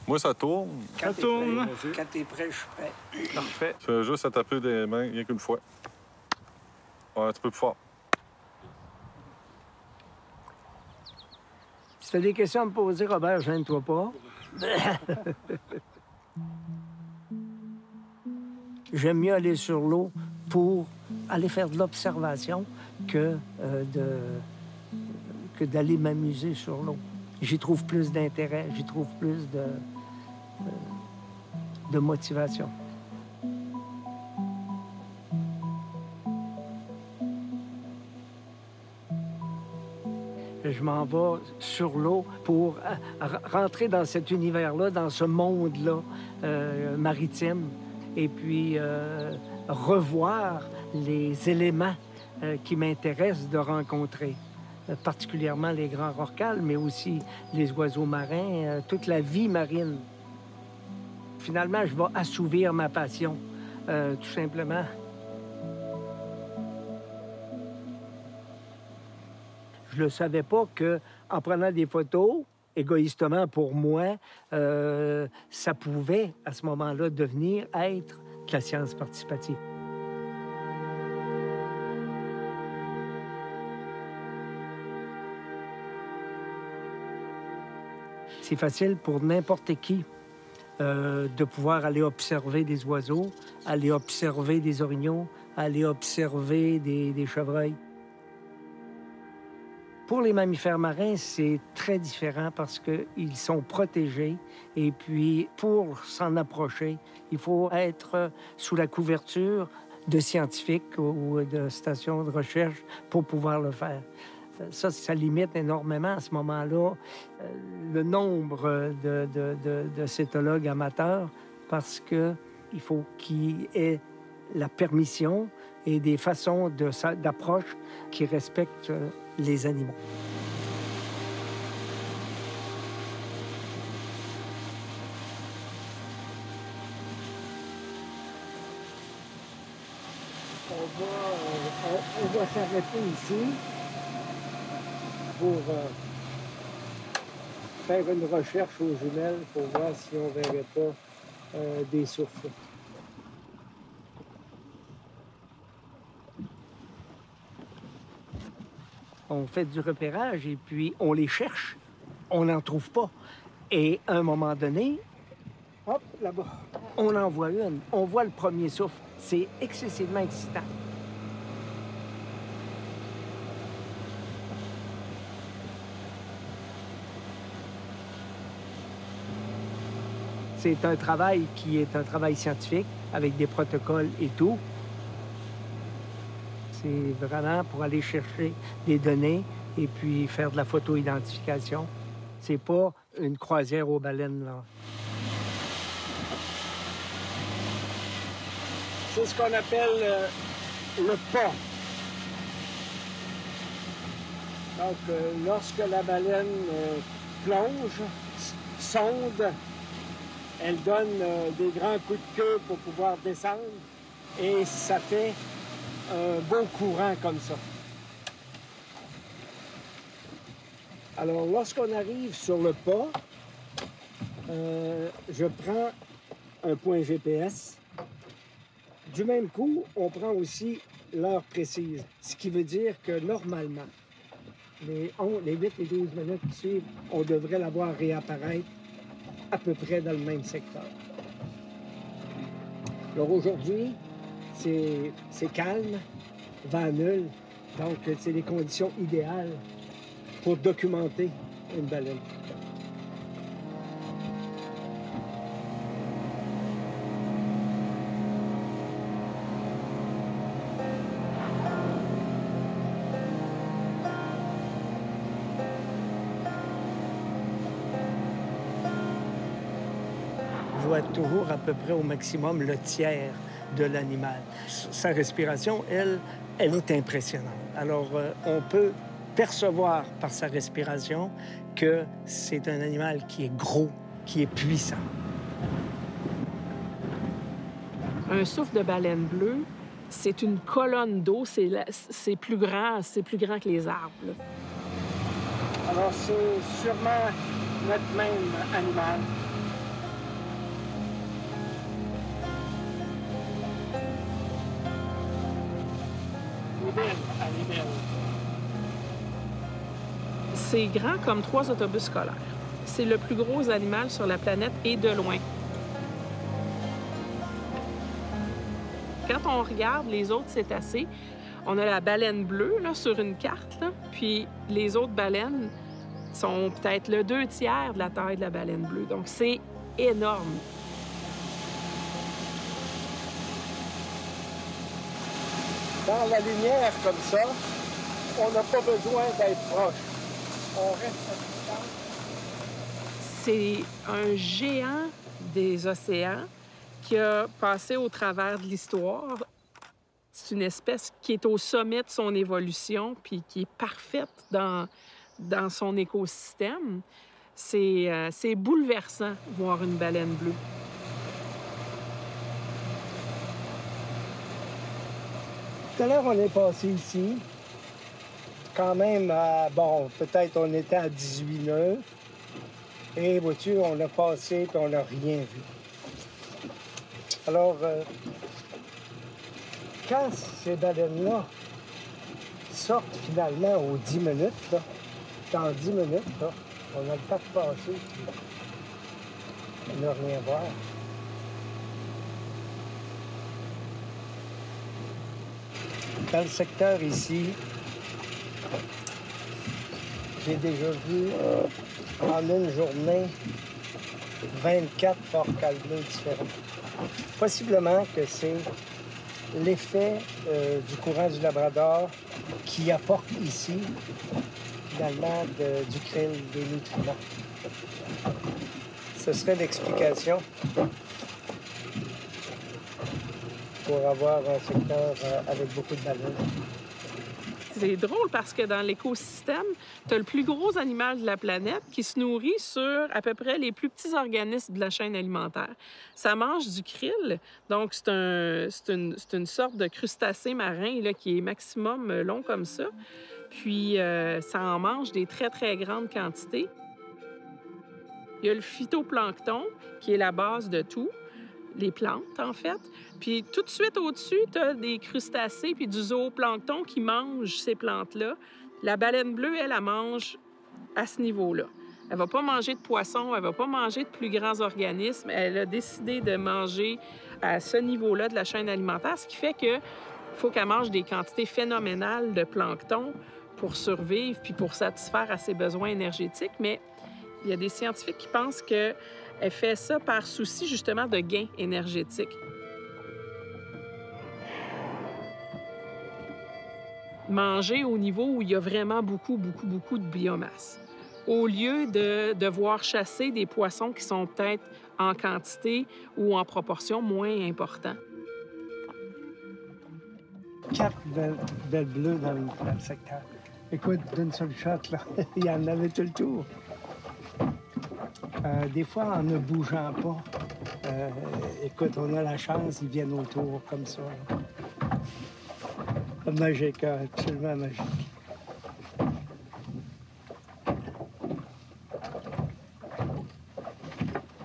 Moi, ça tourne. Ça tourne. Quand t'es prêt, je suis prêt. Parfait. Tu fais juste à taper des mains rien qu'une fois. Ouais, un petit peu plus fort. Si t'as des questions à me poser, Robert, gêne-toi pas. J'aime mieux aller sur l'eau pour aller faire de l'observation que d'aller m'amuser sur l'eau. J'y trouve plus d'intérêt, j'y trouve plus de motivation. Je m'en vais sur l'eau pour rentrer dans cet univers-là, dans ce monde-là maritime, et puis revoir les éléments qui m'intéressent de rencontrer, particulièrement les grands rorquals, mais aussi les oiseaux marins, toute la vie marine. Finalement, je vais assouvir ma passion, tout simplement. Je ne savais pas qu'en prenant des photos, égoïstement pour moi, ça pouvait, à ce moment-là, devenir être de la science participative. C'est facile pour n'importe qui de pouvoir aller observer des oiseaux, aller observer des orignaux, aller observer des chevreuils. Pour les mammifères marins, c'est très différent parce qu'ils sont protégés. Et puis, pour s'en approcher, il faut être sous la couverture de scientifiques ou de stations de recherche pour pouvoir le faire. Ça limite énormément à ce moment-là le nombre de cétologues amateurs parce qu'il faut qu'il ait la permission et des façons d'approche qui respectent les animaux. On va s'arrêter ici pour faire une recherche aux jumelles pour voir si on ne verrait pas des souffles. On fait du repérage et puis on les cherche. On n'en trouve pas. Et à un moment donné, hop, là-bas, on en voit une. On voit le premier souffle. C'est excessivement excitant. C'est un travail qui est un travail scientifique avec des protocoles et tout. C'est vraiment pour aller chercher des données et puis faire de la photo-identification. C'est pas une croisière aux baleines, là. C'est ce qu'on appelle le pas. Donc, lorsque la baleine plonge, sonde, elle donne des grands coups de queue pour pouvoir descendre et ça fait un beau courant comme ça. Alors, lorsqu'on arrive sur le pas, je prends un point GPS. Du même coup, on prend aussi l'heure précise, ce qui veut dire que normalement, les 8 et 12 minutes qui suivent, on devrait la voir réapparaître à peu près dans le même secteur. Alors aujourd'hui, c'est calme, vent nul, donc c'est les conditions idéales pour documenter une baleine. Je dois être toujours à peu près au maximum le tiers de l'animal. Sa respiration, elle est impressionnante. Alors, on peut percevoir par sa respiration que c'est un animal qui est gros, qui est puissant. Un souffle de baleine bleue, c'est une colonne d'eau, c'est plus grand que les arbres, là. Alors, c'est sûrement notre même animal. Elle est belle, elle est belle. C'est grand comme 3 autobus scolaires. C'est le plus gros animal sur la planète et de loin. Quand on regarde les autres cétacés, on a la baleine bleue là, sur une carte, là, puis les autres baleines sont peut-être le 2/3 de la taille de la baleine bleue. Donc, c'est énorme. Dans la lumière comme ça, on n'a pas besoin d'être proche. On reste à distance. C'est un géant des océans qui a passé au travers de l'histoire. C'est une espèce qui est au sommet de son évolution puis qui est parfaite dans son écosystème. C'est bouleversant voir une baleine bleue. Tout à l'heure, on est passé ici. Quand même, bon, peut-être on était à 18 nœuds. Et vois-tu, on a passé et on n'a rien vu. Alors, quand ces baleines-là sortent finalement aux 10 minutes, là, dans 10 minutes, là, on a le temps de passer et ne rien voir. Dans le secteur ici, j'ai déjà vu en une journée 24 orcales bleus différents. Possiblement que c'est l'effet du courant du Labrador qui apporte ici, finalement, du krill, des nutriments. Ce serait l'explication pour avoir un secteur avec beaucoup de baleines. C'est drôle parce que dans l'écosystème, tu as le plus gros animal de la planète qui se nourrit sur à peu près les plus petits organismes de la chaîne alimentaire. Ça mange du krill, donc c'est une sorte de crustacé marin là, qui est maximum long comme ça. Puis ça en mange des très, très grandes quantités. Il y a le phytoplancton qui est la base de tout, les plantes en fait. Puis tout de suite au-dessus, tu as des crustacés puis du zooplancton qui mangent ces plantes-là. La baleine bleue, elle mange à ce niveau-là. Elle va pas manger de poissons, elle va pas manger de plus grands organismes. Elle a décidé de manger à ce niveau-là de la chaîne alimentaire, ce qui fait qu'il faut qu'elle mange des quantités phénoménales de plancton pour survivre puis pour satisfaire à ses besoins énergétiques. Mais il y a des scientifiques qui pensent qu'elle fait ça par souci justement de gain énergétique. Manger au niveau où il y a vraiment beaucoup de biomasse. Au lieu de devoir chasser des poissons qui sont peut-être en quantité ou en proportion moins importants. 4 belles bleues dans le secteur. Écoute, d'une seule shot, là, il y en avait tout le tour. Des fois, en ne bougeant pas, écoute, on a la chance, ils viennent autour comme ça. Là. Magique, absolument magique.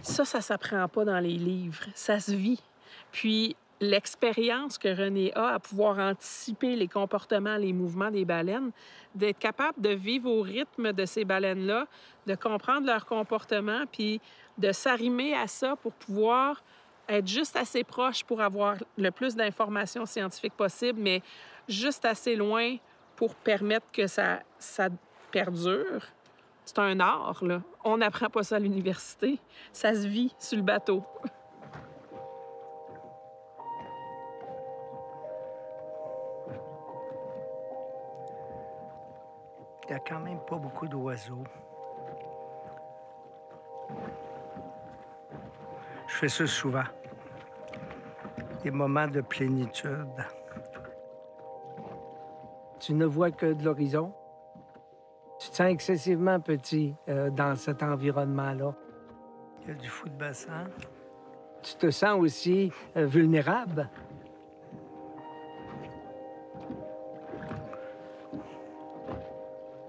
Ça s'apprend pas dans les livres, ça se vit. Puis l'expérience que René a à pouvoir anticiper les comportements, les mouvements des baleines, d'être capable de vivre au rythme de ces baleines-là, de comprendre leur comportement, puis de s'arrimer à ça pour pouvoir être juste assez proche pour avoir le plus d'informations scientifiques possible, mais juste assez loin pour permettre que ça perdure. C'est un art, là. On n'apprend pas ça à l'université. Ça se vit sur le bateau. Il n'y a quand même pas beaucoup d'oiseaux. Je fais ça souvent. Des moments de plénitude. Tu ne vois que de l'horizon. Tu te sens excessivement petit dans cet environnement-là. Il y a du fou de bassin. Tu te sens aussi vulnérable.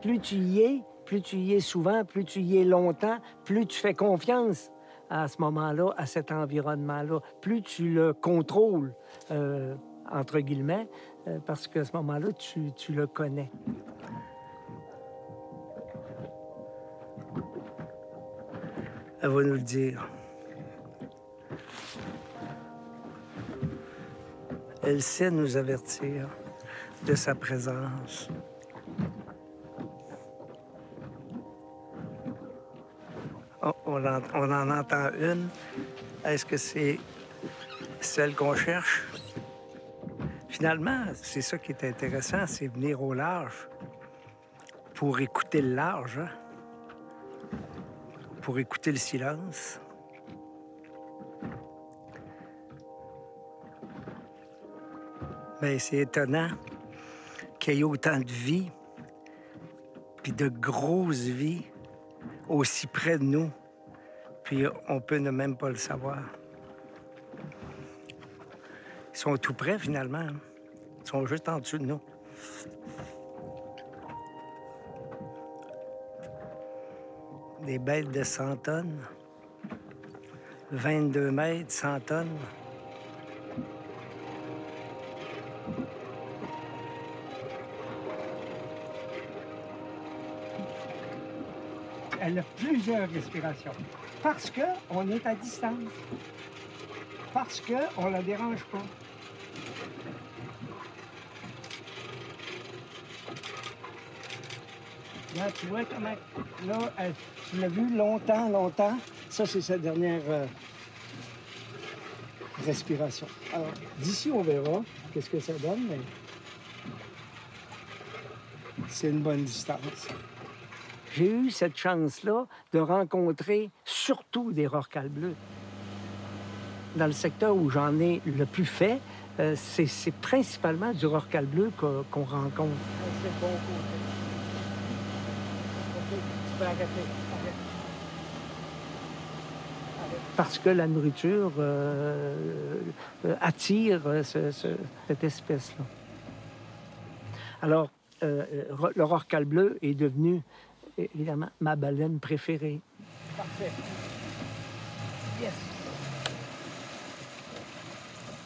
Plus tu y es, plus tu y es souvent, plus tu y es longtemps, plus tu fais confiance à ce moment-là, à cet environnement-là, plus tu le contrôles, entre guillemets, parce qu'à ce moment-là, tu le connais. Elle va nous le dire. Elle sait nous avertir de sa présence. Oh, on en entend une. Est-ce que c'est celle qu'on cherche? Finalement, c'est ça qui est intéressant, c'est venir au large pour écouter le large, hein? Pour écouter le silence. Bien, c'est étonnant qu'il y ait autant de vie, puis de grosses vies, aussi près de nous, puis on peut ne même pas le savoir. Ils sont tout près, finalement. Hein? Ils sont juste en dessous de nous. Des bêtes de 100 tonnes. 22 mètres, 100 tonnes. Elle a plusieurs respirations. Parce qu'on est à distance. Parce qu'on ne la dérange pas. Là, tu vois comment... Là, tu l'as vu longtemps. Ça, c'est sa dernière respiration. Alors, d'ici, on verra qu'est-ce que ça donne, mais c'est une bonne distance. J'ai eu cette chance-là de rencontrer surtout des rorquals bleus. Dans le secteur où j'en ai le plus fait, c'est principalement du rorqual bleu qu'on rencontre. C'est le bon côté. OK, tu peux arrêter. Parce que la nourriture attire cette espèce-là. Alors, le rorqual bleu est devenu, évidemment, ma baleine préférée. Parfait. Yes!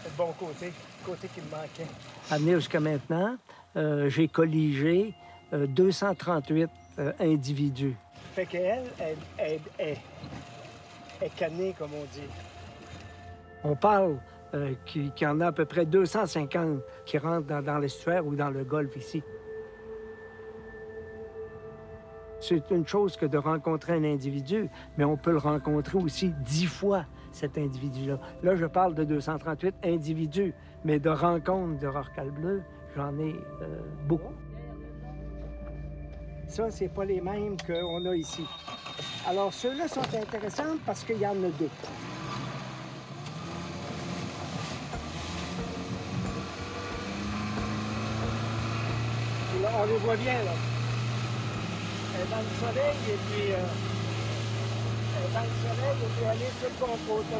C'est le bon côté, le côté qui me manquait. Amené jusqu'à maintenant, j'ai colligé 238 individus. Fait qu'elle est cannée, comme on dit. On parle qu'il y en a à peu près 250 qui rentrent dans l'estuaire ou dans le golfe ici. C'est une chose que de rencontrer un individu, mais on peut le rencontrer aussi 10 fois, cet individu-là. Là, je parle de 238 individus, mais de rencontres de rorqual bleu, j'en ai beaucoup. Ça, c'est pas les mêmes qu'on a ici. Alors, ceux-là sont intéressants parce qu'il y en a deux. Et là, on les voit bien, là. Elle est dans le soleil, et puis... elle est dans le soleil, et puis elle est sur le bon côté.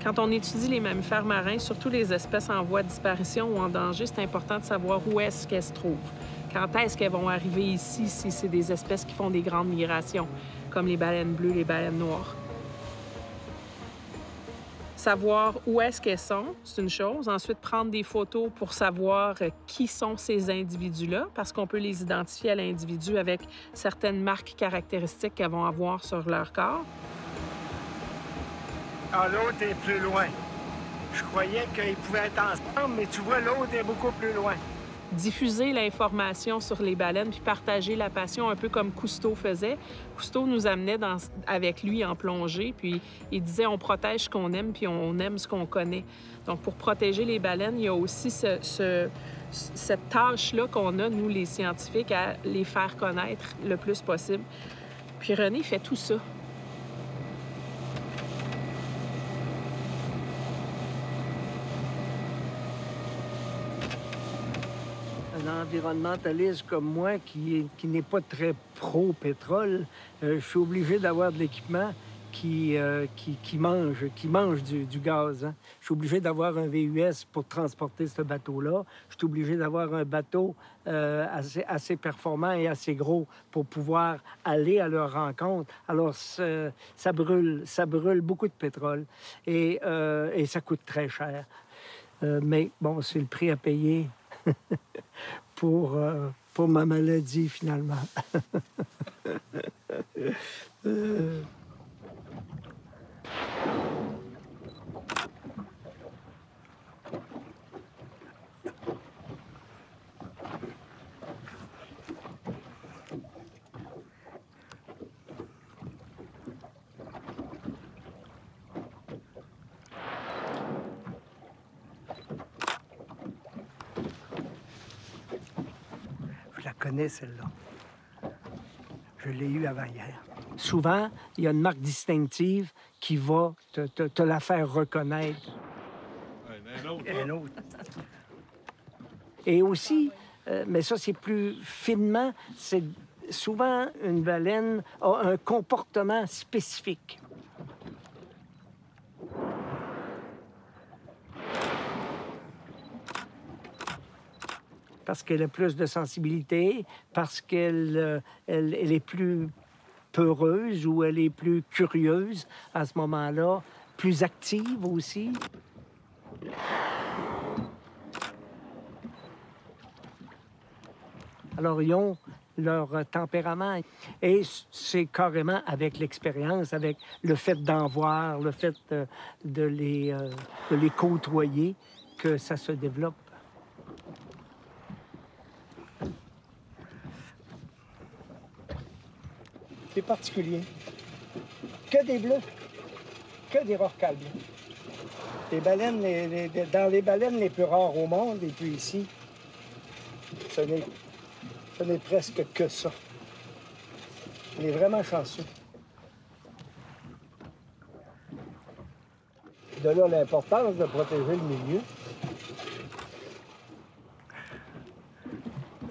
Quand on étudie les mammifères marins, surtout les espèces en voie de disparition ou en danger, c'est important de savoir où est-ce qu'elles se trouvent. Quand est-ce qu'elles vont arriver ici, si c'est des espèces qui font des grandes migrations, comme les baleines bleues, les baleines noires. Savoir où est-ce qu'elles sont, c'est une chose. Ensuite, prendre des photos pour savoir qui sont ces individus-là, parce qu'on peut les identifier à l'individu avec certaines marques caractéristiques qu'elles vont avoir sur leur corps. Ah, l'autre est plus loin. Je croyais qu'ils pouvaient être ensemble, mais tu vois, l'autre est beaucoup plus loin. Diffuser l'information sur les baleines puis partager la passion, un peu comme Cousteau faisait. Cousteau nous amenait avec lui en plongée, puis il disait on protège ce qu'on aime puis on aime ce qu'on connaît. Donc, pour protéger les baleines, il y a aussi cette tâche-là qu'on a, nous, les scientifiques, à les faire connaître le plus possible. Puis René fait tout ça. Un environnementaliste comme moi qui n'est pas très pro-pétrole, je suis obligé d'avoir de l'équipement qui mange du gaz. Hein. Je suis obligé d'avoir un VUS pour transporter ce bateau-là. Je suis obligé d'avoir un bateau assez performant et assez gros pour pouvoir aller à leur rencontre. Alors, ça brûle beaucoup de pétrole et ça coûte très cher. Mais bon, c'est le prix à payer pour ma maladie, finalement. Je la connais, celle-là. Je l'ai eue avant hier. Souvent, il y a une marque distinctive qui va te la faire reconnaître. Un autre. Un autre. Et aussi, mais ça, c'est plus finement, c'est souvent une baleine a un comportement spécifique. Parce qu'elle a plus de sensibilité, parce qu'elle est plus peureuse ou elle est plus curieuse à ce moment-là, plus active aussi. Alors, ils ont leur tempérament. Et c'est carrément avec l'expérience, avec le fait d'en voir, le fait de les côtoyer, que ça se développe. C'est particulier. Que des bleus, que des rorquals bleus. Les baleines, dans les baleines les plus rares au monde, et puis ici, ce n'est presque que ça. On est vraiment chanceux. De là l'importance de protéger le milieu.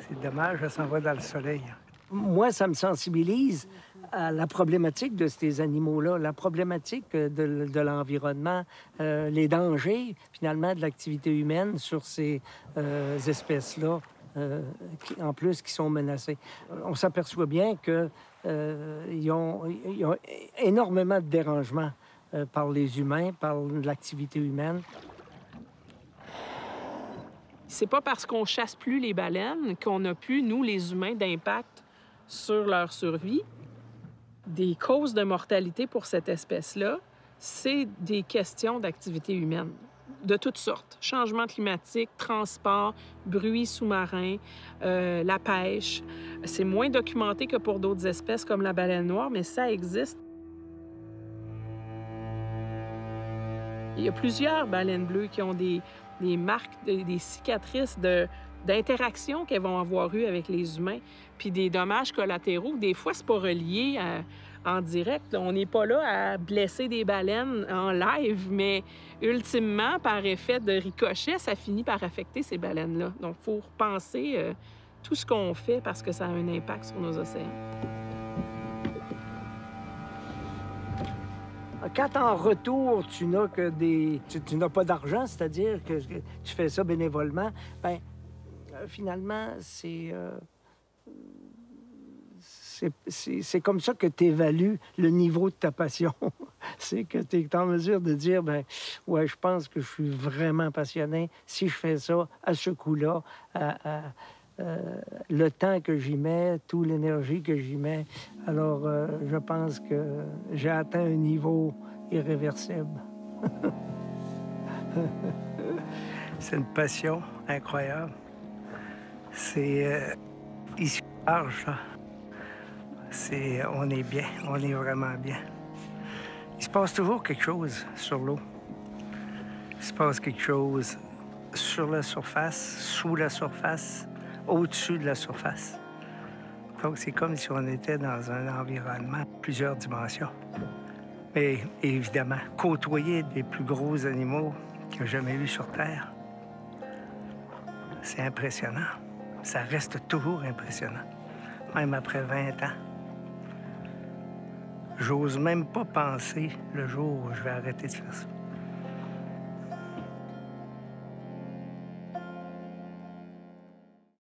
C'est dommage, ça s'en va dans le soleil. Moi, ça me sensibilise à la problématique de ces animaux-là, la problématique de l'environnement, les dangers, finalement, de l'activité humaine sur ces espèces-là, en plus, qui sont menacées. On s'aperçoit bien qu'ils ont énormément de dérangements par les humains, par l'activité humaine. C'est pas parce qu'on chasse plus les baleines qu'on a plus, nous, les humains, d'impact sur leur survie. Des causes de mortalité pour cette espèce-là, c'est des questions d'activité humaine de toutes sortes. Changement climatique, transport, bruit sous-marin, la pêche. C'est moins documenté que pour d'autres espèces comme la baleine noire, mais ça existe. Il y a plusieurs baleines bleues qui ont des marques, des cicatrices d'interaction qu'elles vont avoir eues avec les humains, puis des dommages collatéraux. Des fois, c'est pas relié en direct. On n'est pas là à blesser des baleines en live, mais ultimement, par effet de ricochet, ça finit par affecter ces baleines-là. Donc, il faut repenser tout ce qu'on fait parce que ça a un impact sur nos océans. Quand en retour, tu n'as que tu n'as pas d'argent, c'est-à-dire que tu fais ça bénévolement, bien, finalement, c'est comme ça que tu évalues le niveau de ta passion. C'est que tu es en mesure de dire, ben ouais, je pense que je suis vraiment passionné si je fais ça à ce coup-là, le temps que j'y mets, toute l'énergie que j'y mets. Alors, je pense que j'ai atteint un niveau irréversible. C'est une passion incroyable. C'est ici large, là. On est bien, on est vraiment bien. Il se passe toujours quelque chose sur l'eau. Il se passe quelque chose sur la surface, sous la surface, au-dessus de la surface. Donc, c'est comme si on était dans un environnement, plusieurs dimensions. Mais évidemment, côtoyer des plus gros animaux qu'il y a jamais eu sur Terre, c'est impressionnant. Ça reste toujours impressionnant, même après 20 ans. J'ose même pas penser le jour où je vais arrêter de faire ça.